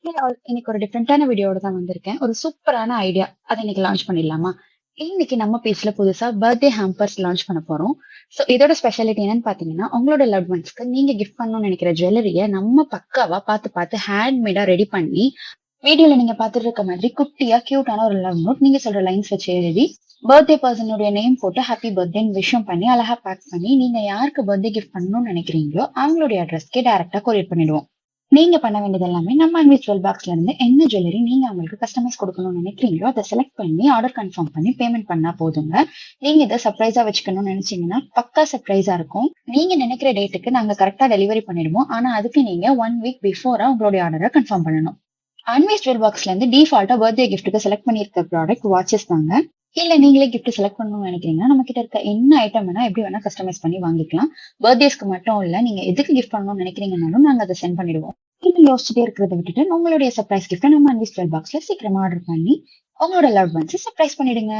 இன்னைக்கு ஒரு டிஃப்ரெண்டான வீடியோட தான் வந்திருக்கேன். ஒரு சூப்பரான ஐடியா. அத இன்னைக்கு லான்ச் பண்ணிடலாமா? இன்னைக்கு நம்ம பேஜ்ல புதுசா பர்த்டே ஹேம்பர்ஸ் லான்ச் பண்ண போறோம். சோ இதோட ஸ்பெஷாலிட்டி என்னன்னு பாத்தீங்கன்னா, உங்களோட லவ்ட் ஒன்ஸ்க்கு நீங்க கிஃப்ட் பண்ணணும்னு நினைக்கிற ஜுவல்லரிய நம்ம பக்காவா பார்த்து ஹேண்ட்மேடா ரெடி பண்ணி, வீடியோல நீங்க பார்த்துட்டு இருக்க மாதிரி குட்டியா கியூட்டான ஒரு லவ் நோட் நீங்க சொல்ற லைன்ஸ் வச்சு எழுதி, பர்த்டே பர்சனுடைய நேம் போட்டு ஹாப்பி பர்த்டேன்னு விஷயம் பண்ணி அழகா பேக் பண்ணி, நீங்க யாருக்கு பர்த்டே கிஃப்ட் பண்ணணும்னு நினைக்கிறீங்களோ அவங்களுடைய அட்ரஸ்க்கே டைரக்டா கொரியர் பண்ணிடுவோம். நீங்க பண்ண வேண்டியது எல்லாமே நம்ம அன்விச்சுவல் பாக்ஸ்ல இருந்து என்ன ஜுவல்லரி நீங்க அவங்களுக்கு கஸ்டமைஸ் கொடுக்கணும்னு நினைக்கிறீங்களோ அதை செலக்ட் பண்ணி ஆர்டர் கன்ஃபார்ம் பண்ணி பேமெண்ட் பண்ணா போதுங்க. நீங்க இதை சர்ப்ரைஸா வச்சுக்கணும்னு நினைச்சீங்கன்னா பக்கா சர்ப்ரைஸா இருக்கும். நீங்க நினைக்கிற டேட்டுக்கு நாங்க கரெக்டா டெலிவரி பண்ணிடுவோம். ஆனா அதுக்கு நீங்க 1 வீக் பிஃபோரா உங்களுடைய ஆர்டரை கன்ஃபார்ம் பண்ணணும். அன்வேஸ் ஜுவல் பாக்ஸ்ல இருந்து டிஃபால்ட்டா பர்த்டே கிஃப்ட்டுக்கு செலக்ட் பண்ணியிருக்க ப்ராடக்ட் வாட்சஸ் தாங்க. இல்ல நீங்களே கிஃப்ட் செலக்ட் பண்ணணும்னு நினைக்கிறீங்கன்னா நம்ம கிட்ட இருக்க என்ன ஐட்டம் வேணா எப்படி வேணா கஸ்டமைஸ் பண்ணி வாங்கிக்கலாம். பர்த்டேஸ்க்கு மட்டும் இல்ல, நீங்க எதுக்கு கிஃப்ட் பண்ணணும்னு நினைக்கிறீங்கனாலும் நாங்க அதை சென்ட் பண்ணிடுவோம். இன்னும் யோசிச்சுட்டே இருக்கிறத விட்டுட்டு உங்களுடைய சர்ப்ரைஸ் கிஃப்ட் நம்ம அன்வேஸ் ஜுவல் பாக்ஸ்ல சீக்கிரமா ஆர்டர் பண்ணி உங்களோட லவ் ஒன்ஸ் சர்ப்ரைஸ் பண்ணிடுங்க.